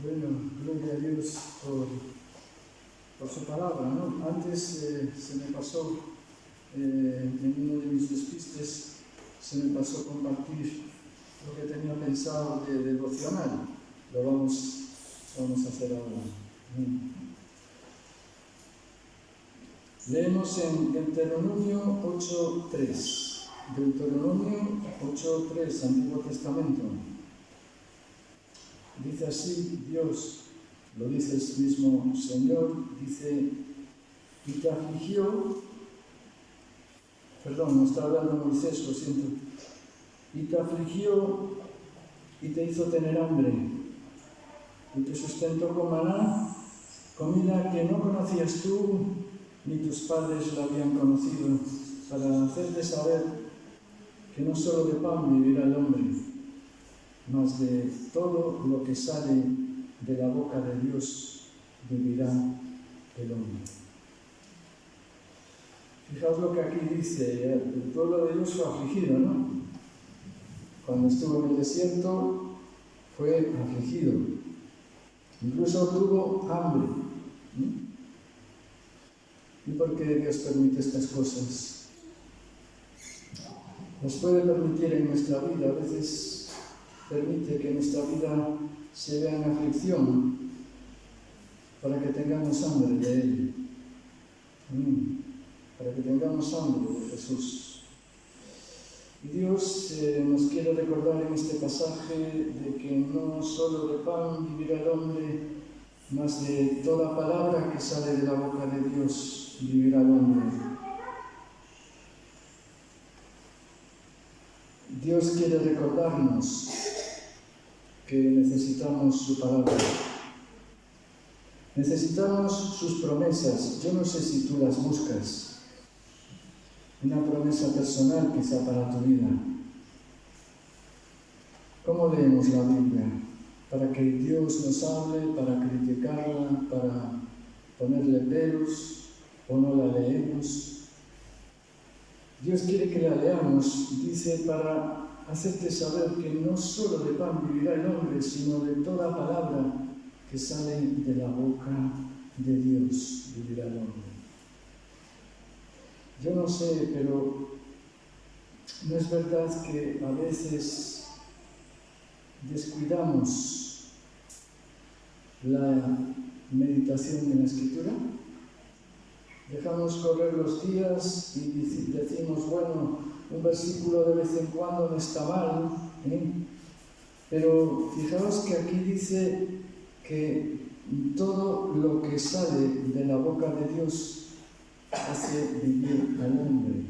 Bueno, gloria a Dios por su palabra, ¿no? Antes se me pasó, en uno de mis despistes, se me pasó compartir lo que tenía pensado de devocional. Lo vamos a hacer ahora. Leemos en Deuteronomio 8:3. Deuteronomio 8:3, Antiguo Testamento. Dice así Dios, lo dice el mismo Señor, dice, y te afligió, perdón, no está hablando Moisés, lo siento, y te afligió y te hizo tener hambre, y te sustentó con maná, comida que no conocías tú, ni tus padres la habían conocido, para hacerte saber que no solo de pan vivirá el hombre, mas de todo lo que sale de la boca de Dios vivirá el hombre. Fijaos lo que aquí dice, el pueblo de Dios fue afligido, ¿no? Cuando estuvo en el desierto fue afligido, incluso tuvo hambre. ¿Y por qué Dios permite estas cosas? Nos puede permitir en nuestra vida, a veces permite que nuestra vida se vea en aflicción para que tengamos hambre de Él. Para que tengamos hambre de Jesús. Y Dios nos quiere recordar en este pasaje de que no solo de pan vivirá el hombre, mas de toda palabra que sale de la boca de Dios vivirá el hombre. Dios quiere recordarnos que necesitamos su palabra. Necesitamos sus promesas. Yo no sé si tú las buscas. Una promesa personal quizá para tu vida. ¿Cómo leemos la Biblia? ¿Para que Dios nos hable, para criticarla, para ponerle peros o no la leemos? Dios quiere que la leamos, dice, para hacerte saber que no solo de pan vivirá el hombre, sino de toda palabra que sale de la boca de Dios vivirá el hombre. Yo no sé, pero no es verdad que a veces descuidamos la meditación en la Escritura. Dejamos correr los días y decimos, bueno, un versículo de vez en cuando no está mal, pero fijaos que aquí dice que todo lo que sale de la boca de Dios hace vivir al hombre.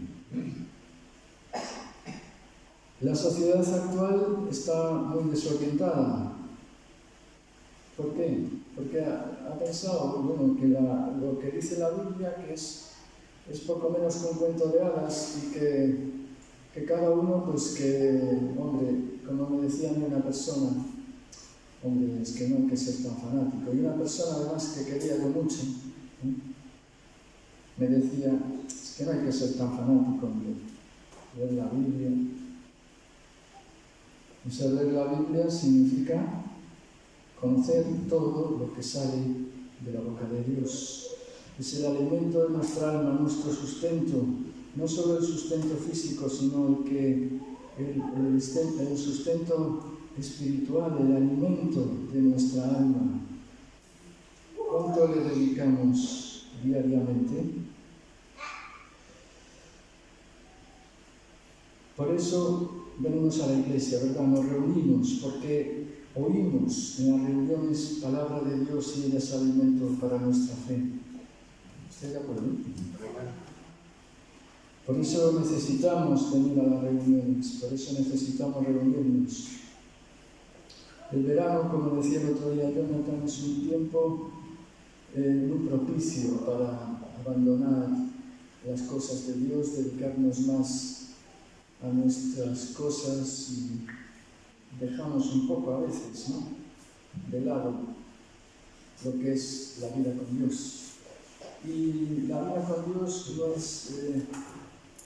La sociedad actual está muy desorientada. ¿Por qué? Porque ha pensado, bueno, que lo que dice la Biblia, que es poco menos que un cuento de hadas y que cada uno, pues que, hombre, como me decía a mí una persona, hombre, es que no hay que ser tan fanático. Y una persona además que quería yo mucho, me decía, es que no hay que ser tan fanático, hombre, leer la Biblia. O sea, leer la Biblia significa conocer todo lo que sale de la boca de Dios. Es el alimento de nuestra alma, nuestro sustento, no solo el sustento físico, sino el sustento espiritual, el alimento de nuestra alma. ¿Cuánto le dedicamos diariamente? Por eso venimos a la iglesia, ¿verdad? Nos reunimos porque oímos en las reuniones palabra de Dios y ella es alimento para nuestra fe. ¿Está de acuerdo? Por eso necesitamos venir a las reuniones, por eso necesitamos reunirnos. El verano, como decía el otro día Jonathan, es un tiempo muy propicio para abandonar las cosas de Dios, dedicarnos más a nuestras cosas y dejamos un poco a veces, ¿no?, de lado lo que es la vida con Dios. Y la vida con Dios no es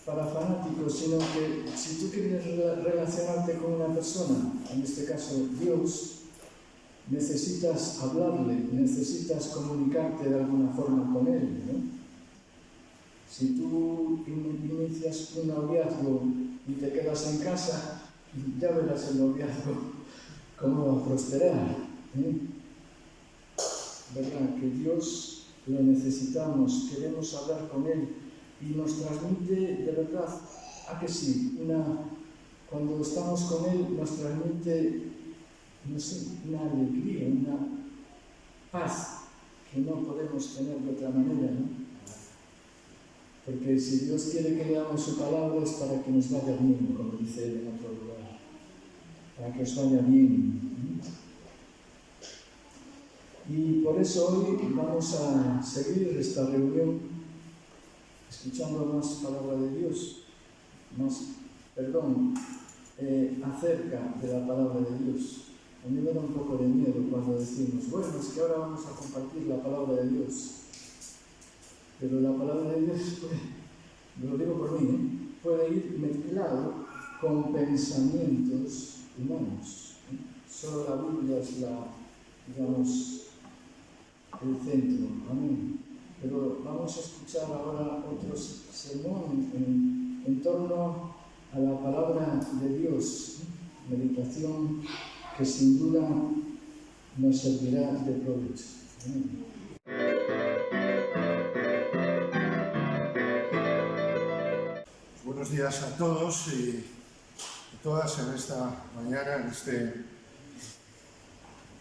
para fanáticos, sino que si tú quieres relacionarte con una persona, en este caso Dios, necesitas hablarle, necesitas comunicarte de alguna forma con él, ¿no? Si tú inicias un noviazgo y te quedas en casa, ya verás el noviazgo cómo va a prosperar, ¿eh? ¿Verdad? Que Dios lo necesitamos, queremos hablar con Él y nos transmite, de verdad, ¿a que sí? Cuando estamos con Él nos transmite, no sé, una alegría, una paz que no podemos tener de otra manera, ¿no? Porque si Dios quiere que leamos su palabra es para que nos vaya bien, como dice Él en otro lugar, para que os vaya bien. Y por eso hoy vamos a seguir esta reunión escuchando más palabra de Dios, acerca de la palabra de Dios. A mí me da un poco de miedo cuando decimos, bueno, es que ahora vamos a compartir la palabra de Dios. Pero la palabra de Dios, lo digo por mí, puede ir mezclado con pensamientos humanos. Solo la Biblia es el centro. Amén. Pero vamos a escuchar ahora otro sermón en torno a la palabra de Dios, meditación que sin duda nos servirá de provecho. Amén. Buenos días a todos y a todas en esta mañana,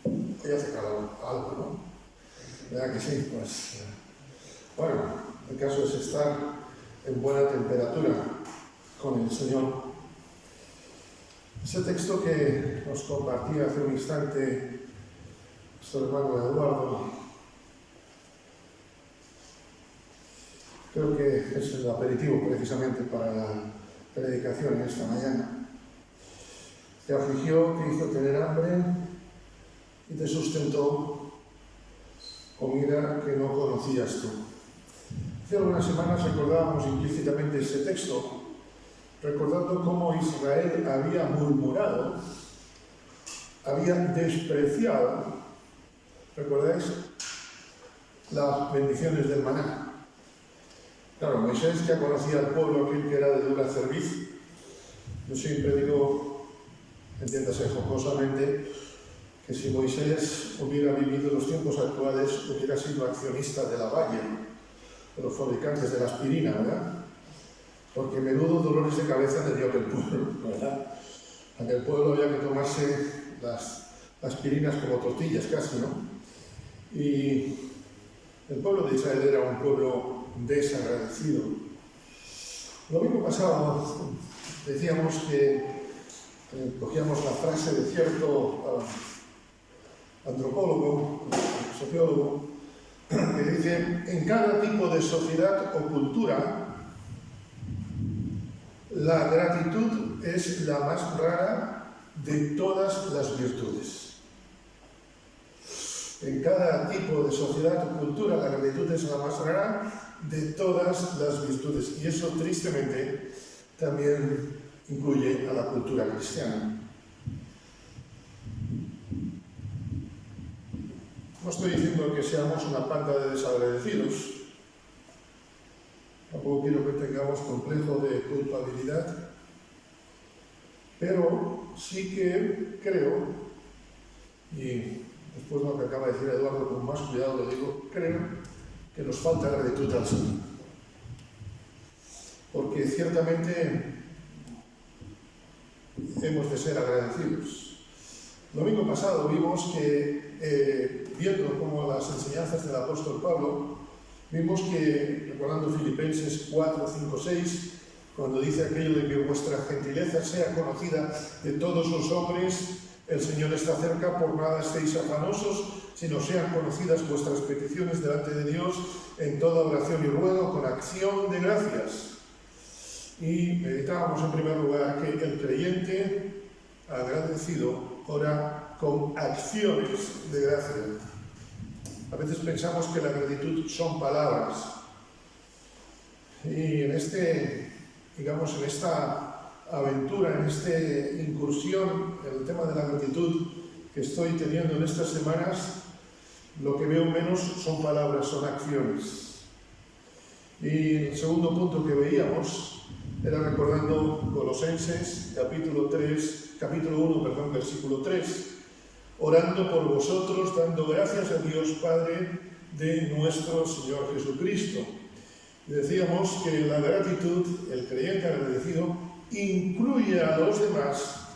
Hoy hace calor, algo, ¿no? ¿Verdad que sí? Pues, bueno, el caso es estar en buena temperatura con el Señor. Ese texto que nos compartía hace un instante nuestro hermano Eduardo, creo que es el aperitivo precisamente para la predicación en esta mañana. Te afligió, te hizo tener hambre y te sustentó comida que no conocías tú. Hace algunas semanas recordábamos implícitamente este texto, recordando cómo Israel había murmurado, había despreciado, ¿recordáis? Las bendiciones del maná. Claro, Moisés ya conocía al pueblo aquel que era de dura cerviz. Yo siempre digo, entiéndase jocosamente, que si Moisés hubiera vivido los tiempos actuales, hubiera sido accionista de la Bayer, de los fabricantes de la aspirina, ¿verdad? Porque menudo dolores de cabeza le dio a aquel pueblo, ¿verdad? A aquel pueblo había que tomarse las aspirinas como tortillas casi, ¿no? Y el pueblo de Israel era un pueblo desagradecido. Lo mismo pasaba, decíamos que cogíamos la frase de cierto antropólogo, sociólogo, que dice, en cada tipo de sociedad o cultura, la gratitud es la más rara de todas las virtudes. En cada tipo de sociedad o cultura, la gratitud es la más rara de todas las virtudes. Y eso, tristemente, también incluye a la cultura cristiana. No estoy diciendo que seamos una panda de desagradecidos, tampoco quiero que tengamos complejo de culpabilidad, pero sí que creo, y después de lo que acaba de decir Eduardo, con más cuidado lo digo, creo que nos falta gratitud al Señor. Porque ciertamente hemos de ser agradecidos. El domingo pasado vimos que, viendo como las enseñanzas del apóstol Pablo, vimos que, recordando Filipenses 4, 5, 6, cuando dice aquello de que vuestra gentileza sea conocida de todos los hombres, el Señor está cerca, por nada estéis afanosos, sino sean conocidas vuestras peticiones delante de Dios en toda oración y ruego, con acción de gracias. Y meditábamos en primer lugar que el creyente agradecido ora con acciones de gracia. A veces pensamos que la gratitud son palabras. Y en esta aventura, en esta incursión en el tema de la gratitud que estoy teniendo en estas semanas, lo que veo menos son palabras, son acciones. Y el segundo punto que veíamos era recordando Colosenses, capítulo 1, versículo 3, orando por vosotros, dando gracias a Dios Padre de nuestro Señor Jesucristo. Y decíamos que la gratitud, el creyente agradecido, incluye a los demás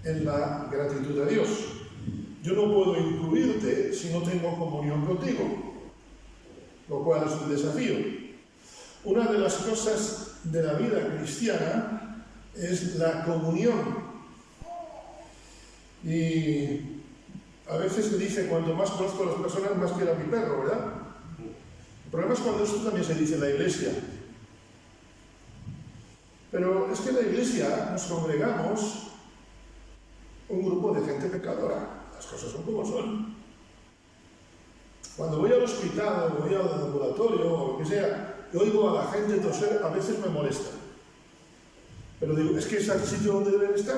en la gratitud a Dios. Yo no puedo incluirte si no tengo comunión contigo, lo cual es un desafío. Una de las cosas de la vida cristiana es la comunión. Y a veces se dice, cuanto más conozco a las personas, más quiero a mi perro, ¿verdad? El problema es cuando esto también se dice en la iglesia. Pero es que en la iglesia nos congregamos un grupo de gente pecadora. Las cosas son como son. Cuando voy al hospital, o voy al ambulatorio, o lo que sea, y oigo a la gente toser, a veces me molesta. Pero digo, ¿es que es el sitio donde deben estar?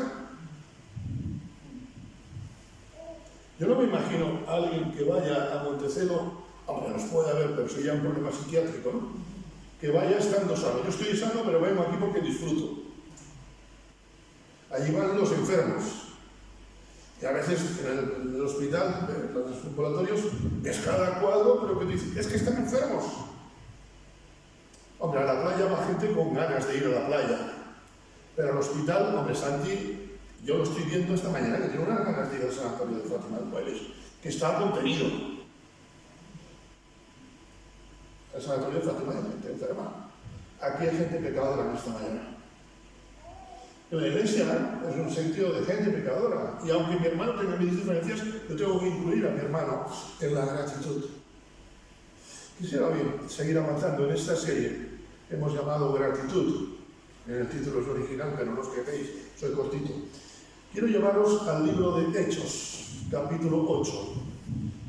Yo no me imagino a alguien que vaya a Montecelo, aunque nos puede haber, pero eso ya es un problema psiquiátrico, ¿no? Que vaya estando sano. Yo estoy sano, pero vengo aquí porque disfruto. Allí van los enfermos. Y a veces en el hospital, en los ambulatorios, ves cada cuadro, pero que dice, es que están enfermos. Hombre, a la playa va gente con ganas de ir a la playa. Pero al hospital, hombre, Santi, yo lo estoy viendo esta mañana, que tiene unas ganas de ir al San Antonio de Fátima del Bailes, que está contenido. El San Antonio de Fátima hay gente enferma. Aquí hay gente pecadora en esta mañana. En la iglesia es un sitio de gente pecadora. Y aunque mi hermano tenga mis diferencias, yo tengo que incluir a mi hermano en la gratitud. Quisiera bien seguir avanzando en esta serie que hemos llamado Gratitud. El título es original, pero no os quejéis, soy cortito. Quiero llevaros al libro de Hechos, capítulo 8.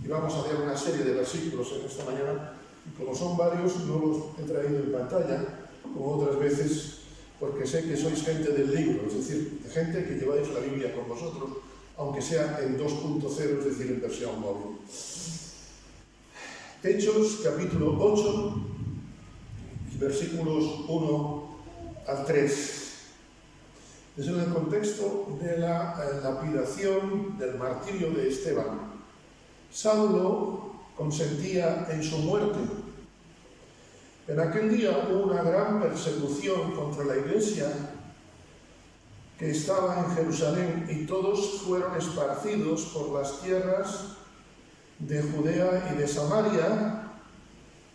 Y vamos a hacer una serie de versículos en esta mañana. Y como son varios, no los he traído en pantalla, como otras veces, porque sé que sois gente del libro, es decir, de gente que lleváis la Biblia con vosotros, aunque sea en 2.0, es decir, en versión móvil. Hechos, capítulo 8, versículos 1 al 3. Es en el contexto de la lapidación del martirio de Esteban. Saulo consentía en su muerte. En aquel día hubo una gran persecución contra la iglesia que estaba en Jerusalén y todos fueron esparcidos por las tierras de Judea y de Samaria,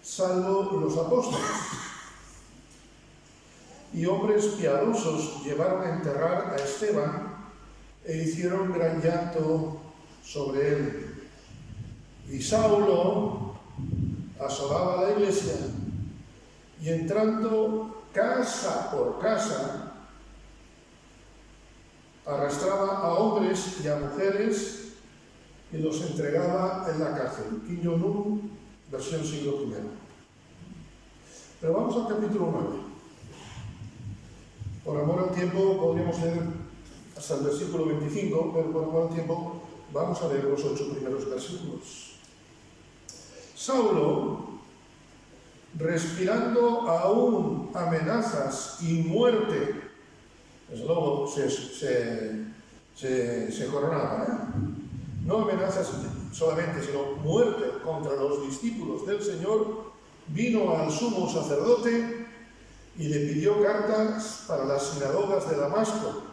salvo los apóstoles. Y hombres piadosos llevaron a enterrar a Esteban e hicieron gran llanto sobre él. Y Saulo asolaba la iglesia y entrando casa por casa, arrastraba a hombres y a mujeres y los entregaba en la cárcel. Kim Jong-un, versión siglo I. Pero vamos al capítulo 9. Por amor al tiempo podríamos leer hasta el versículo 25, pero por amor al tiempo vamos a leer los 8 primeros versículos. Saulo, respirando aún amenazas y muerte, desde luego se coronaba, no amenazas solamente, sino muerte contra los discípulos del Señor, vino al sumo sacerdote y le pidió cartas para las sinagogas de Damasco,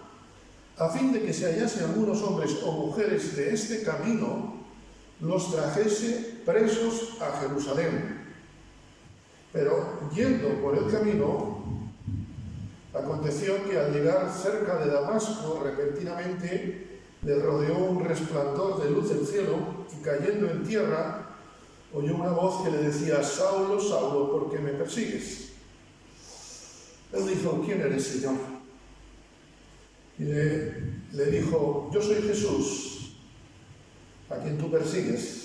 a fin de que se hallasen algunos hombres o mujeres de este camino, los trajese presos a Jerusalén. Pero yendo por el camino, aconteció que al llegar cerca de Damasco, repentinamente le rodeó un resplandor de luz del cielo y cayendo en tierra, oyó una voz que le decía: Saulo, Saulo, ¿por qué me persigues? Él dijo: ¿quién eres, Señor? Y le dijo: yo soy Jesús, a quien tú persigues.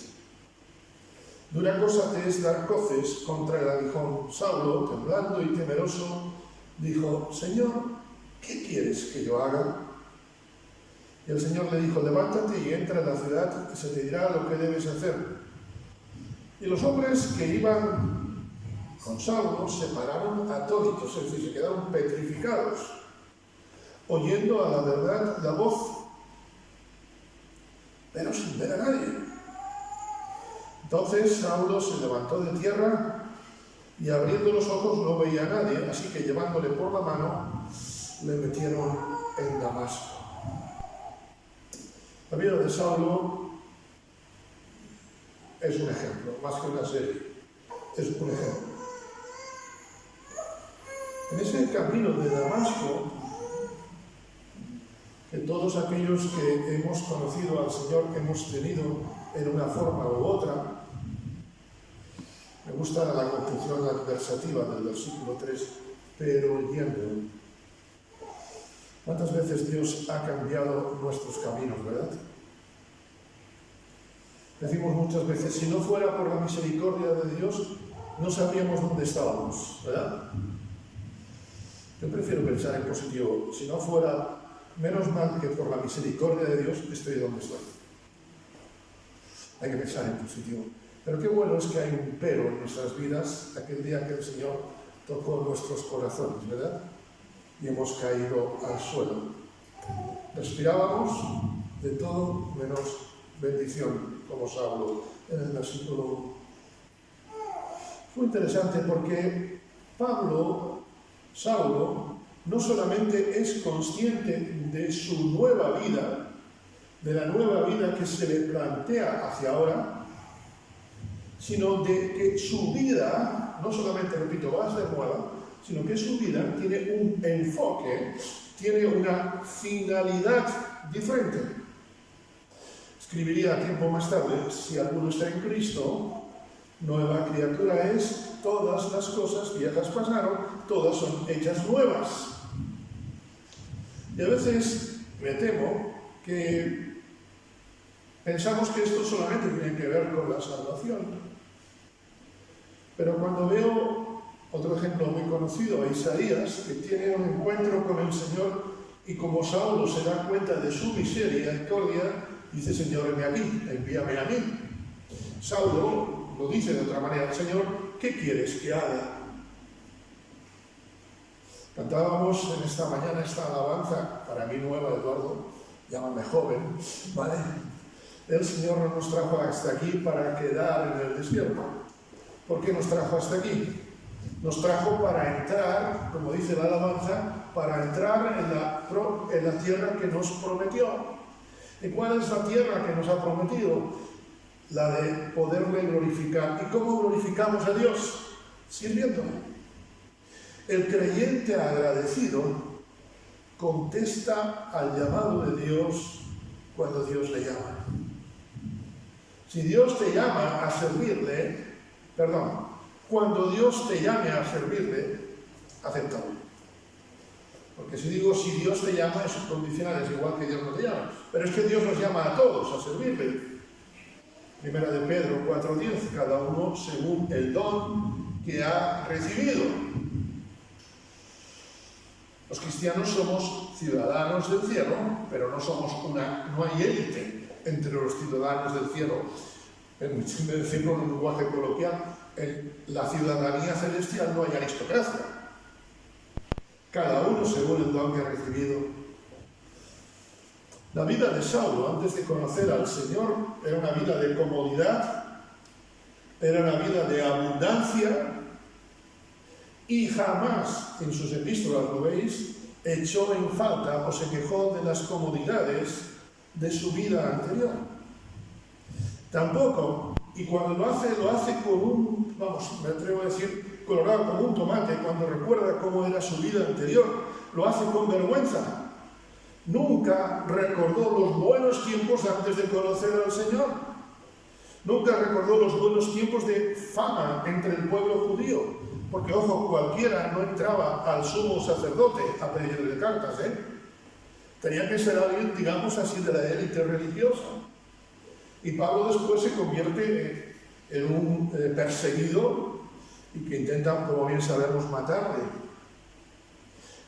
De una cosa te es dar coces contra el aguijón. Saulo, temblando y temeroso, dijo: Señor, ¿qué quieres que yo haga? Y el Señor le dijo, levántate y entra en la ciudad, y se te dirá lo que debes hacer. Y los hombres que iban con Saulo se pararon atónitos, es decir, se quedaron petrificados, oyendo a la verdad la voz, pero sin ver a nadie. Entonces Saulo se levantó de tierra y abriendo los ojos no veía a nadie, así que llevándole por la mano, le metieron en Damasco. La vida de Saulo es un ejemplo, más que una serie, es un ejemplo. En ese camino de Damasco, que todos aquellos que hemos conocido al Señor hemos tenido en una forma u otra, me gusta la conjunción adversativa del versículo 3, pero yendo. ¿Cuántas veces Dios ha cambiado nuestros caminos, verdad? Decimos muchas veces, si no fuera por la misericordia de Dios, no sabríamos dónde estábamos, ¿verdad? Yo prefiero pensar en positivo. Si no fuera, menos mal que por la misericordia de Dios estoy donde estoy. Hay que pensar en positivo. Pero qué bueno es que hay un pero en nuestras vidas, aquel día que el Señor tocó nuestros corazones, ¿verdad? Y hemos caído al suelo. Respirábamos de todo menos bendición, como Saulo en el versículo 1. Fue interesante porque Saulo, no solamente es consciente de su nueva vida, de la nueva vida que se le plantea hacia ahora, sino de que su vida, no solamente, repito, va a ser nueva, sino que su vida tiene un enfoque, tiene una finalidad diferente. Escribiría tiempo más tarde, si alguno está en Cristo, nueva criatura es, todas las cosas viejas pasaron, todas son hechas nuevas. Y a veces me temo que pensamos que esto solamente tiene que ver con la salvación. Pero cuando veo otro ejemplo muy conocido, a Isaías, que tiene un encuentro con el Señor y como Saulo se da cuenta de su misericordia, dice, Señor, heme aquí, envíame a mí. Saulo lo dice de otra manera, Señor, ¿qué quieres que haga? Cantábamos en esta mañana esta alabanza, para mí nueva, Eduardo, llámame joven, ¿vale? El Señor no nos trajo hasta aquí para quedar en el desierto. ¿Por qué nos trajo hasta aquí? Nos trajo para entrar, como dice la alabanza, para entrar en la tierra que nos prometió. ¿Y cuál es la tierra que nos ha prometido? La de poderle glorificar. ¿Y cómo glorificamos a Dios? Sirviéndole. El creyente agradecido contesta al llamado de Dios cuando Dios le llama. Si Dios te llama a servirle, cuando Dios te llame a servirle, acéptalo. Porque si digo si Dios te llama, es condicional, es igual que Dios no te llama. Pero es que Dios nos llama a todos a servirle. Primera de Pedro 4:10, cada uno según el don que ha recibido. Los cristianos somos ciudadanos del cielo, pero no hay élite entre los ciudadanos del cielo. En decirlo en un lenguaje coloquial, en la ciudadanía celestial no hay aristocracia. Cada uno según el don que ha recibido. La vida de Saulo, antes de conocer al Señor, era una vida de comodidad, era una vida de abundancia, y jamás en sus epístolas, lo veis, echó en falta o se quejó de las comodidades de su vida anterior. Tampoco, y cuando lo hace con me atrevo a decir, colorado como un tomate, cuando recuerda cómo era su vida anterior, lo hace con vergüenza. Nunca recordó los buenos tiempos antes de conocer al Señor. Nunca recordó los buenos tiempos de fama entre el pueblo judío. Porque, ojo, cualquiera no entraba al sumo sacerdote a pedirle cartas, Tenía que ser alguien, digamos así, de la élite religiosa. Y Pablo después se convierte en un perseguidor y que intenta, como bien sabemos, matarle.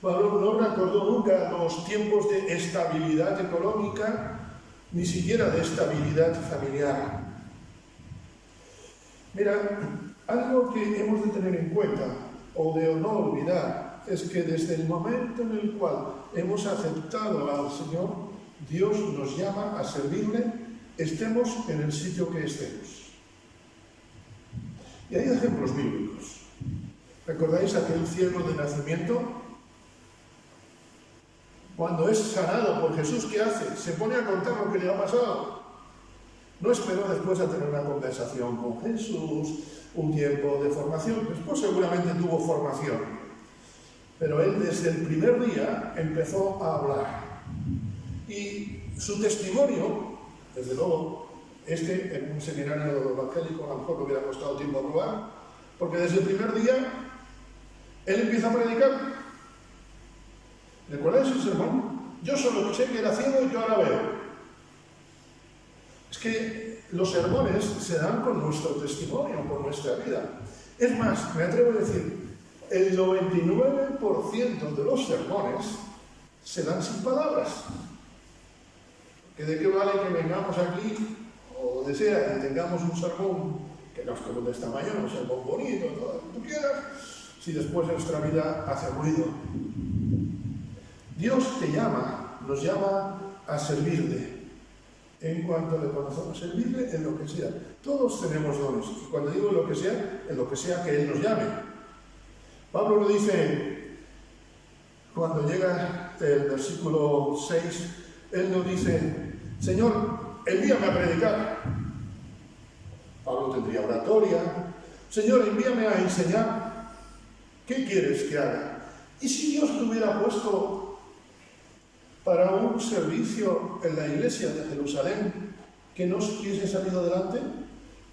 Pablo no recordó nunca los tiempos de estabilidad económica, ni siquiera de estabilidad familiar. Mira, algo que hemos de tener en cuenta, o de no olvidar, es que desde el momento en el cual hemos aceptado al Señor, Dios nos llama a servirle, estemos en el sitio que estemos. Y hay ejemplos bíblicos. ¿Recordáis aquel ciego de nacimiento? Cuando es sanado por Jesús, ¿qué hace? Se pone a contar lo que le ha pasado. No esperó después a tener una conversación con Jesús, un tiempo de formación. Después seguramente tuvo formación. Pero él desde el primer día empezó a hablar. Y su testimonio, desde luego, en un seminario evangélico a lo mejor no hubiera costado tiempo aprobar, porque desde el primer día él empieza a predicar. ¿Recordáis el sermón? Yo solo sé que era ciego y que ahora veo. Es que los sermones se dan con nuestro testimonio, con nuestra vida. Es más, me atrevo a decir, el 99% de los sermones se dan sin palabras. ¿Que de qué vale que vengamos aquí, o donde sea, y tengamos un sermón que no es como de esta mañana, un sermón bonito, todo lo que tú quieras, si después nuestra vida hace ruido? Dios te llama, nos llama a servirle. En cuanto le conocemos, servirle en lo que sea. Todos tenemos dones. Y cuando digo lo que sea, en lo que sea que Él nos llame. Pablo lo dice cuando llega el versículo 6, él nos dice: Señor, envíame a predicar. Pablo tendría oratoria. Señor, envíame a enseñar. ¿Qué quieres que haga? ¿Y si Dios te hubiera puesto para un servicio en la iglesia de Jerusalén que no hubiese salido adelante?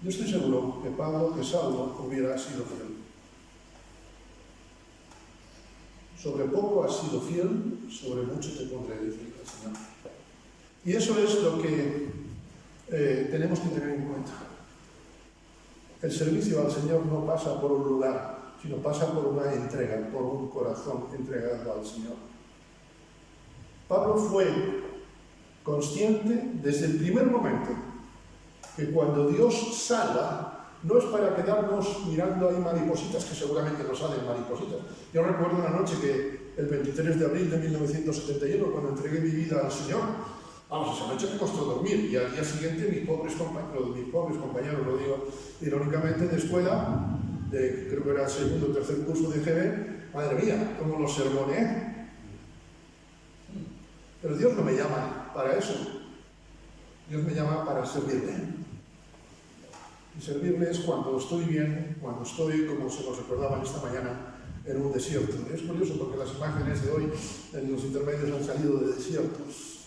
Yo estoy seguro que Saulo hubiera sido fiel. Sobre poco has sido fiel, sobre mucho te pondré, dice el Señor. Y eso es lo que tenemos que tener en cuenta. El servicio al Señor no pasa por un lugar, sino pasa por una entrega, por un corazón entregado al Señor. Pablo fue consciente desde el primer momento que cuando Dios salva, no es para quedarnos mirando ahí maripositas, que seguramente no salen maripositas. Yo recuerdo una noche que el 23 de abril de 1971, cuando entregué mi vida al Señor, esa noche me costó dormir, y al día siguiente mis pobres compañeros, lo digo irónicamente, de escuela, creo que era el segundo o tercer curso de GB, madre mía, cómo los sermoneé. Pero Dios no me llama para eso. Dios me llama para servirle. Y servirle es cuando estoy bien, cuando estoy, como se nos recordaba esta mañana, en un desierto. Es curioso porque las imágenes de hoy en los intermedios han salido de desiertos.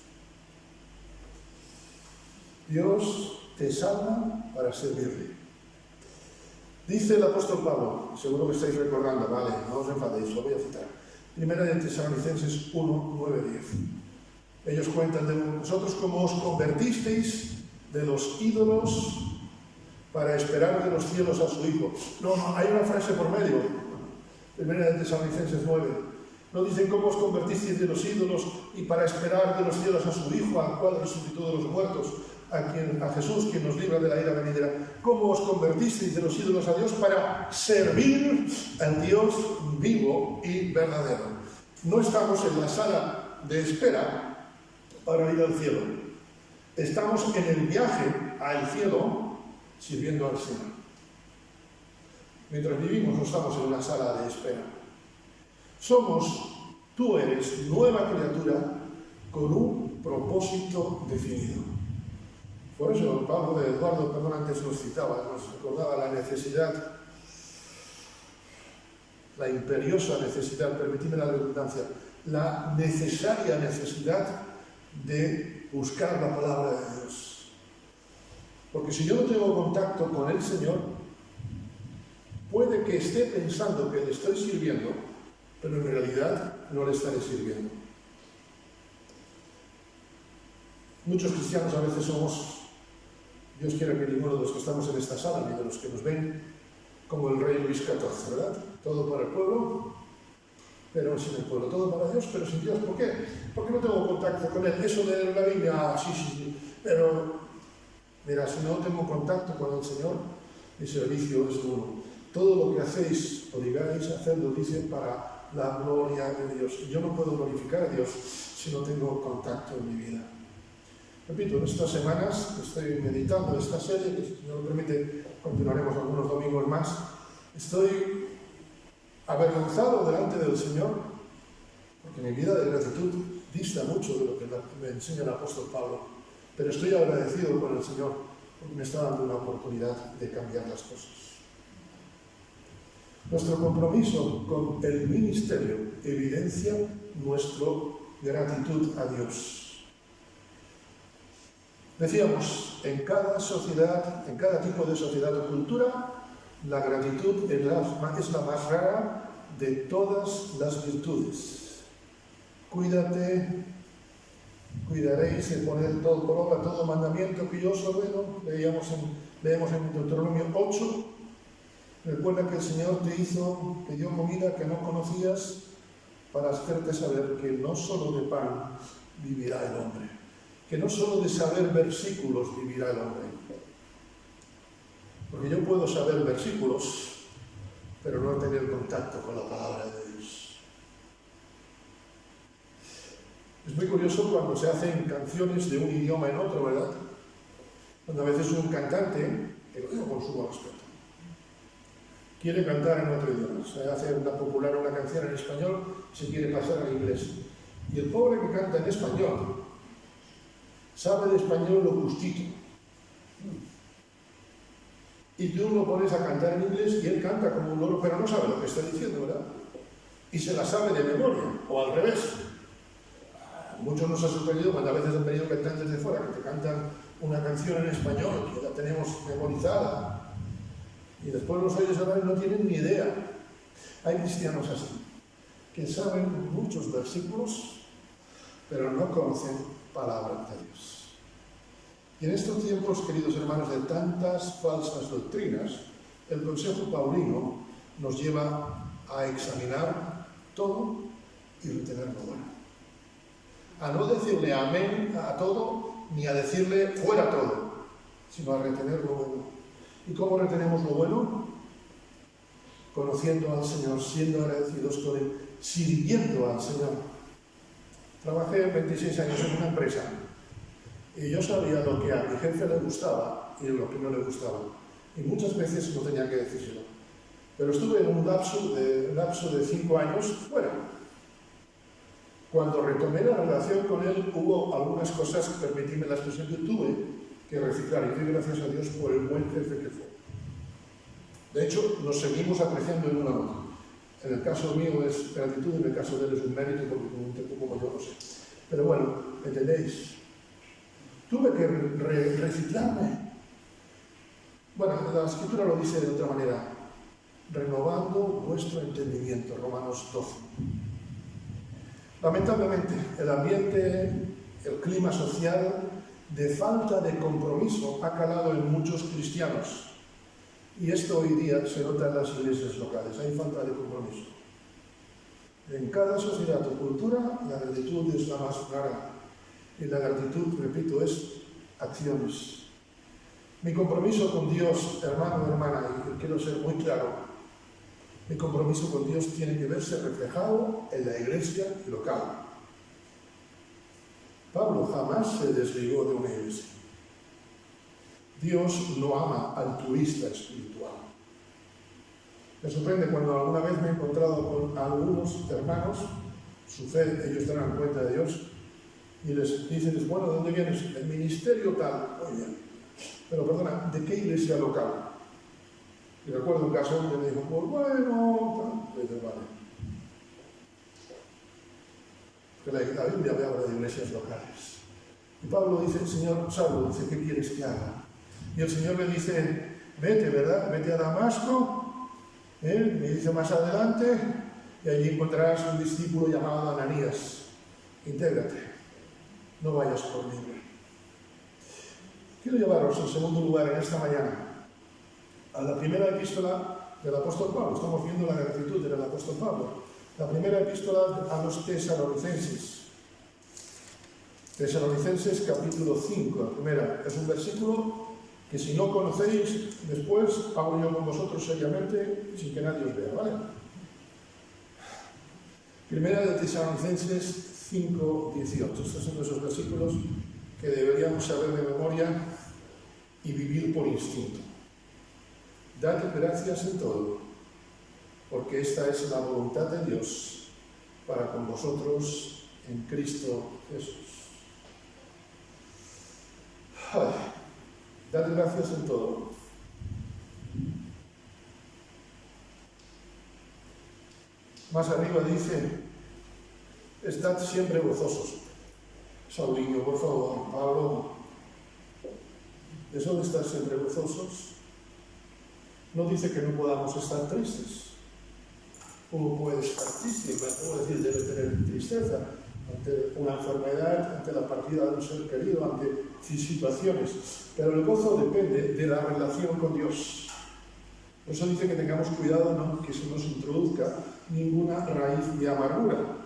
Dios te salva para servirle. Dice el apóstol Pablo, seguro que estáis recordando, vale, no os enfadéis, lo voy a citar. Primera de Tesalonicenses 1, 9, 10. Ellos cuentan de vosotros cómo os convertisteis de los ídolos para esperar de los cielos a su Hijo. No, hay una frase por medio. Primera de Tesalonicenses 9. No dicen cómo os convertisteis de los ídolos y para esperar de los cielos a su Hijo, al cual resucitó de los muertos, a Jesús, quien nos libra de la ira venidera. ¿Cómo os convertisteis de los ídolos a Dios para servir al Dios vivo y verdadero? No estamos en la sala de espera para ir al cielo. Estamos en el viaje al cielo sirviendo al Señor. Mientras vivimos no estamos en una sala de espera. Tú eres nueva criatura con un propósito definido. Por eso Pablo de Eduardo, antes nos citaba, nos recordaba la necesidad, la imperiosa necesidad, permitidme la redundancia, la necesaria necesidad de buscar la palabra de Dios. Porque si yo no tengo contacto con el Señor, puede que esté pensando que le estoy sirviendo, pero en realidad no le estaré sirviendo. Muchos cristianos a veces somos, Dios quiera que ninguno de los que estamos en esta sala, ni de los que nos ven, como el rey Luis XIV, ¿verdad? Todo para el pueblo, pero sin el pueblo. Todo para Dios, pero sin Dios. ¿Por qué? Porque no tengo contacto con Él. Eso de leer la Biblia, sí. Pero, mira, si no tengo contacto con el Señor, mi servicio es nulo. Todo lo que hacéis o digáis, hacedlo, dice, para la gloria de Dios. Y yo no puedo glorificar a Dios si no tengo contacto en mi vida. Repito, en estas semanas estoy meditando esta serie, que si Dios lo permite, continuaremos algunos domingos más. Estoy avergonzado delante del Señor, porque mi vida de gratitud dista mucho de lo que me enseña el apóstol Pablo, pero estoy agradecido con el Señor porque me está dando una oportunidad de cambiar las cosas. Nuestro compromiso con el ministerio evidencia nuestra gratitud a Dios. Decíamos, en cada sociedad, en cada tipo de sociedad o cultura, la gratitud es la más rara de todas las virtudes. Cuídaréis de poner todo por obra, todo mandamiento que yo os ordeno. Leemos en Deuteronomio 8. Recuerda que el Señor te dio comida que no conocías para hacerte saber que no solo de pan vivirá el hombre, que no solo de saber versículos vivirá el hombre. Porque yo puedo saber versículos, pero no tener contacto con la palabra de Dios. Es muy curioso cuando se hacen canciones de un idioma en otro, ¿verdad? Cuando a veces un cantante, que lo digo con sumo respeto, quiere cantar en otro idioma. Se hace una canción en español y se quiere pasar al inglés. Y el pobre que canta en español sabe de español lo justito. Y tú lo pones a cantar en inglés y él canta como un loro, pero no sabe lo que está diciendo, ¿verdad? Y se la sabe de memoria, o al revés. Muchos nos ha sorprendido cuando a veces han venido cantantes de fuera que te cantan una canción en español, que la tenemos memorizada. Y después los oyes hablar y no tienen ni idea. Hay cristianos así, que saben muchos versículos, pero no conocen palabra de Dios. Y en estos tiempos, queridos hermanos, de tantas falsas doctrinas, el consejo paulino nos lleva a examinar todo y retener lo bueno. A no decirle amén a todo, ni a decirle fuera todo, sino a retener lo bueno. ¿Y cómo retenemos lo bueno? Conociendo al Señor, siendo agradecidos con Él, sirviendo al Señor. Trabajé 26 años en una empresa y yo sabía lo que a mi jefe le gustaba y lo que no le gustaba. Y muchas veces no tenía que decírselo. Pero estuve en un lapso de 5 años fuera. Cuando retomé la relación con él, hubo algunas cosas, permitidme la expresión, que tuve que reciclar, y doy gracias a Dios por el buen jefe que fue. De hecho, nos seguimos apreciando en una nota. En el caso mío es gratitud, en el caso de él es un mérito, porque con un tiempo como yo no sé. Pero bueno, ¿entendéis? Tuve que reciclarme. Bueno, la Escritura lo dice de otra manera. Renovando vuestro entendimiento, Romanos 12. Lamentablemente, el ambiente, el clima social de falta de compromiso ha calado en muchos cristianos. Y esto hoy día se nota en las iglesias locales. Hay falta de compromiso. En cada sociedad o cultura, la gratitud es la más rara. Y la gratitud, repito, es acciones. Mi compromiso con Dios, hermano o hermana, y quiero ser muy claro, mi compromiso con Dios tiene que verse reflejado en la iglesia local. Pablo jamás se desligó de una iglesia. Dios no ama al turista espiritual. Me sorprende cuando alguna vez me he encontrado con algunos hermanos, su fe, ellos darán cuenta de Dios, y les dicen, bueno, ¿de dónde vienes? Del ministerio tal. Muy bien. Pero perdona, ¿de qué iglesia local? Y recuerdo un caso que me dijo, pues bueno, tal. Le dije, vale. Porque la Biblia habla de iglesias locales. Y Pablo dice, Señor, Saulo, dice, ¿qué quieres que haga? Y el Señor le dice, vete, ¿verdad? Vete a Damasco, me dice más adelante, y allí encontrarás un discípulo llamado Ananías. Intégrate, no vayas por libre. Quiero llevaros en segundo lugar en esta mañana a la primera epístola del apóstol Pablo. Estamos viendo la gratitud del apóstol Pablo. La primera epístola a los Tesalonicenses. Tesalonicenses capítulo 5, la primera. Es un versículo que si no conocéis, después hablo yo con vosotros seriamente sin que nadie os vea, ¿vale? Primera de Tesalonicenses 5, 18. Estos son esos versículos que deberíamos saber de memoria y vivir por instinto. Dad gracias en todo, porque esta es la voluntad de Dios para con vosotros en Cristo Jesús. Ay, dad gracias en todo. Más arriba dice, estad siempre gozosos. Saulinho, por favor, Pablo, ¿eso de estar siempre gozosos? No dice que no podamos estar tristes. Uno puede estar triste, puede decir, debe tener tristeza ante una enfermedad, ante la partida de un ser querido, ante situaciones. Pero el gozo depende de la relación con Dios. Por eso dice que tengamos cuidado, ¿no?, que se nos introduzca ninguna raíz de amargura.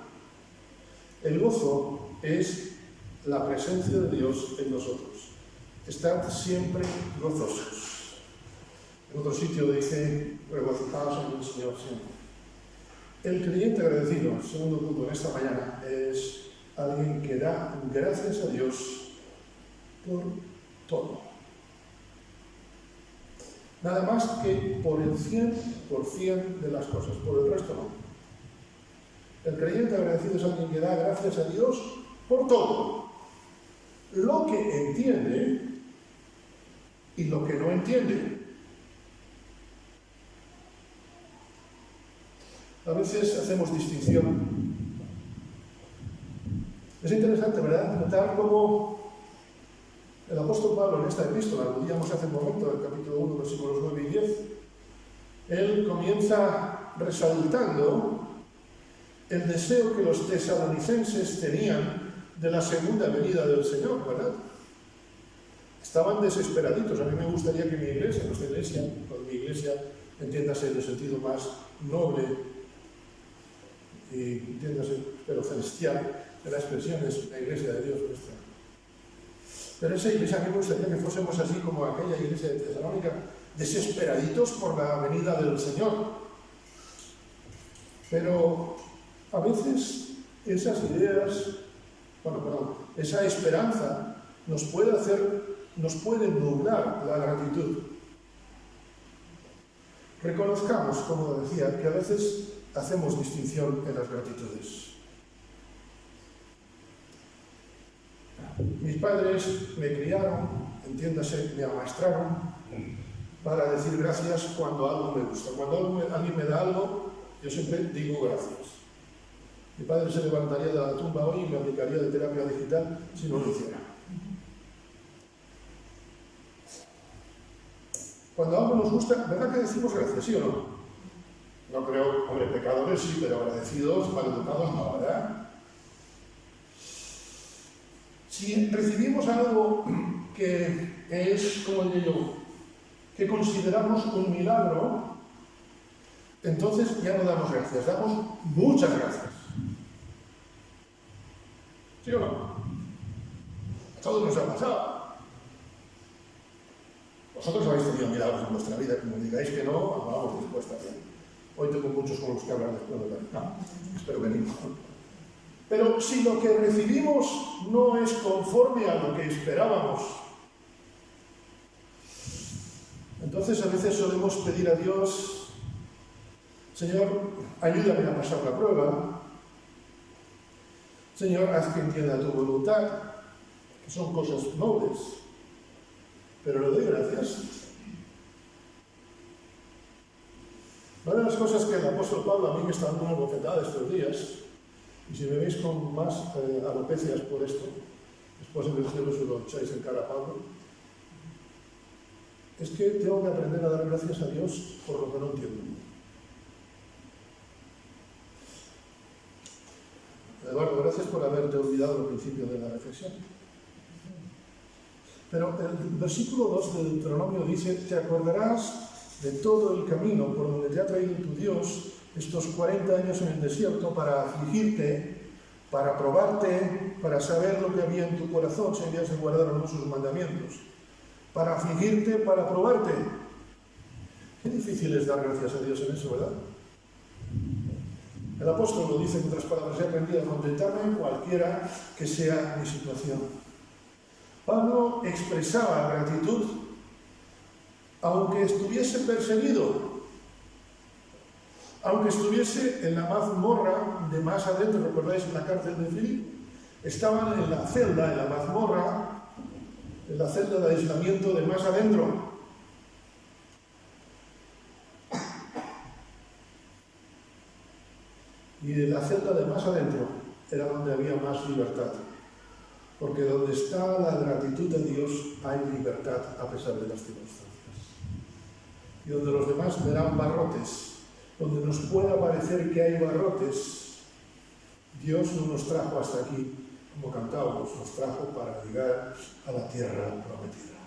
El gozo es la presencia de Dios en nosotros. Estad siempre gozosos. En otro sitio dice, regocijaos en el Señor siempre. El creyente agradecido, segundo punto en esta mañana, es alguien que da gracias a Dios por todo. Nada más que por el 100% de las cosas, por el resto no. El creyente agradecido es alguien que da gracias a Dios por todo. Lo que entiende y lo que no entiende. A veces hacemos distinción. Es interesante, ¿verdad?, notar cómo el apóstol Pablo en esta epístola, lo veíamos hace un momento, en el capítulo 1, versículos 9 y 10, él comienza resaltando el deseo que los tesalonicenses tenían de la segunda venida del Señor, ¿verdad? Estaban desesperaditos. A mí me gustaría que mi iglesia, nuestra iglesia, con mi iglesia, entiéndase en el sentido más noble y entiéndase, pero celestial, de la expresión es la iglesia de Dios nuestra. Pero esa iglesia, a mí me gustaría que fuésemos así como aquella iglesia de Tesalónica, desesperaditos por la venida del Señor. Pero a veces esas ideas, esa esperanza nos puede nublar la gratitud. Reconozcamos, como decía, que a veces hacemos distinción en las gratitudes. Mis padres me criaron, entiéndase, me amaestraron para decir gracias cuando algo me gusta. Cuando alguien me da algo, yo siempre digo gracias. Mi padre se levantaría de la tumba hoy y me aplicaría de terapia digital si no lo hiciera. Cuando algo nos gusta, ¿verdad que decimos gracias, sí o no? No creo, hombre, pecadores sí, pero agradecidos, maleducados no, ¿verdad? Si recibimos algo que es, como diría yo, que consideramos un milagro, entonces ya no damos gracias, damos muchas gracias. ¿Sí o no? A todos nos ha pasado. Vosotros habéis tenido milagros en vuestra vida, como digáis que no, hablamos después también. Hoy tengo muchos con los que hablar después de la... No, espero que no. Pero si lo que recibimos no es conforme a lo que esperábamos, entonces a veces solemos pedir a Dios, Señor, ayúdame a pasar la prueba, Señor, haz que entienda tu voluntad, que son cosas nobles, pero le doy gracias. Una de las cosas que el apóstol Pablo a mí me está dando una bofetada estos días, y si me veis con más alopecias por esto, después en el cielo se lo echáis en cara a Pablo, es que tengo que aprender a dar gracias a Dios por lo que no entiendo. Eduardo, gracias por haberte olvidado al principio de la reflexión. Pero el versículo 2 del Deuteronomio dice, te acordarás de todo el camino por donde te ha traído tu Dios estos 40 años en el desierto para afligirte, para probarte, para saber lo que había en tu corazón, si habías de guardar o no sus mandamientos, para afligirte, para probarte. Qué difícil es dar gracias a Dios en eso, ¿verdad? El apóstol lo dice en otras palabras: he aprendido a contentarme en cualquiera que sea mi situación. Pablo expresaba gratitud aunque estuviese perseguido, aunque estuviese en la mazmorra de más adentro. ¿Recordáis en la cárcel de Filipo? Estaban en la celda, en la mazmorra, en la celda de aislamiento de más adentro. Y de la celda de más adentro era donde había más libertad. Porque donde está la gratitud de Dios hay libertad a pesar de las circunstancias. Y donde los demás verán barrotes, donde nos pueda parecer que hay barrotes, Dios no nos trajo hasta aquí, como cantábamos, nos trajo para llegar a la tierra prometida.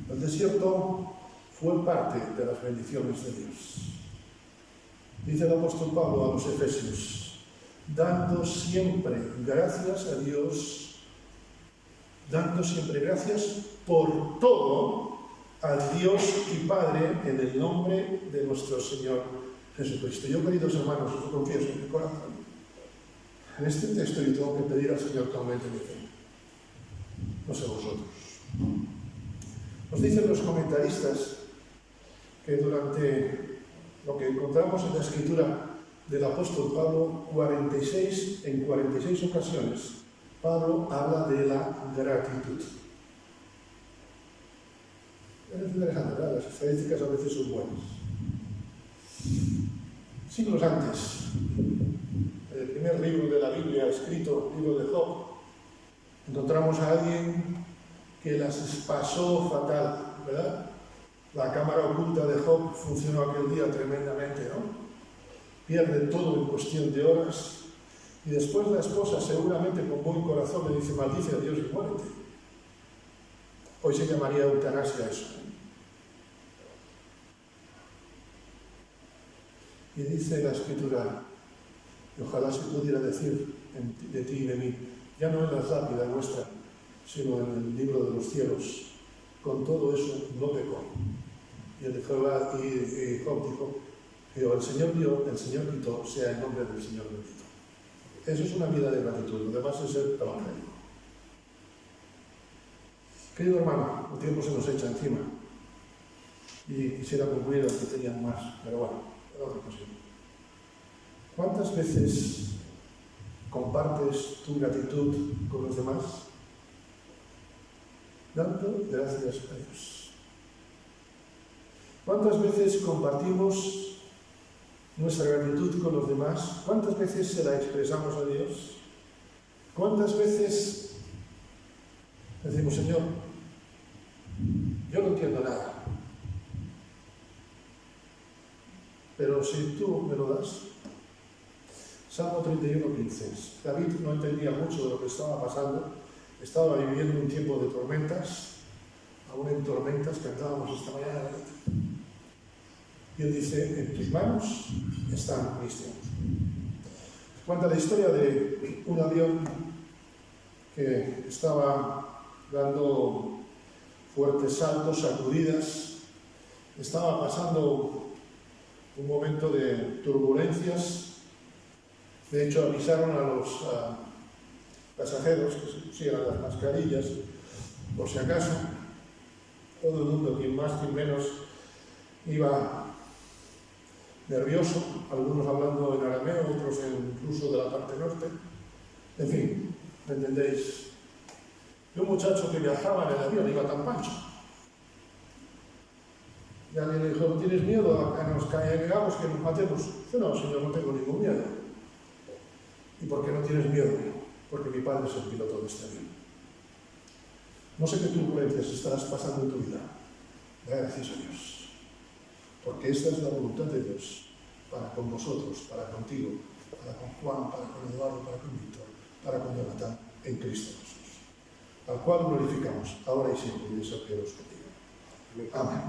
El desierto fue parte de las bendiciones de Dios. Dice el apóstol Pablo a los Efesios: dando siempre gracias a Dios, dando siempre gracias por todo al Dios y Padre en el nombre de nuestro Señor Jesucristo. Yo, queridos hermanos, os lo confieso en mi corazón, en este texto yo tengo que pedir al Señor que aumente mi fe. No sé vosotros. Nos dicen los comentaristas que durante lo que encontramos en la escritura del apóstol Pablo, en 46 ocasiones, Pablo habla de la gratitud. Es interesante, ¿verdad? Las estadísticas a veces son buenas. Siglos antes, en el primer libro de la Biblia escrito, el libro de Job, encontramos a alguien que las pasó fatal, ¿verdad? La cámara oculta de Job funcionó aquel día tremendamente, ¿no? Pierde todo en cuestión de horas, y después la esposa, seguramente con buen corazón, le dice: maldice a Dios y muérete. Hoy se llamaría eutanasia eso. Y dice la Escritura, y ojalá se pudiera decir de ti y de mí, ya no en la lápida nuestra, sino en el libro de los cielos: con todo eso no pecó. Y el de Jehová y Job dijo: pero el Señor dio, el Señor quitó, sea el nombre del Señor bendito. Eso es una vida de gratitud, lo demás es ser evangélico. Querido hermano, el tiempo se nos echa encima y quisiera concluir que tenían más, pero bueno, en otra ocasión. ¿Cuántas veces compartes tu gratitud con los demás? Dando gracias a Dios. ¿Cuántas veces compartimos nuestra gratitud con los demás? ¿Cuántas veces se la expresamos a Dios? ¿Cuántas veces decimos: Señor, yo no entiendo nada, pero si tú me lo das? Salmo 31:15. David no entendía mucho de lo que estaba pasando, estaba viviendo un tiempo de tormentas, aún en tormentas, cantábamos esta mañana, ¿verdad? Y él dice: en tus manos están mis tiempos. Cuenta la historia de un avión que estaba dando fuertes saltos, sacudidas, estaba pasando un momento de turbulencias. De hecho, avisaron a los pasajeros que se pusieran las mascarillas, por si acaso. Todo el mundo, quien más, quien menos, iba nervioso, algunos hablando en arameo, otros incluso de la parte norte. En fin, ¿me entendéis? Y un muchacho que viajaba en el avión iba tan pancho. Y alguien le dijo: ¿no tienes miedo a que nos caigamos, que nos matemos? Dice: no, Señor, no tengo ningún miedo. ¿Y por qué no tienes miedo? Porque mi padre es el piloto de este avión. No sé qué turbulencias estarás pasando en tu vida. Gracias a Dios. Porque esta es la voluntad de Dios para con vosotros, para contigo, para con Juan, para con Eduardo, para con Víctor, para con Jonathan, en Cristo Jesús, al cual glorificamos ahora y siempre, y deseo que los contigo. Amén.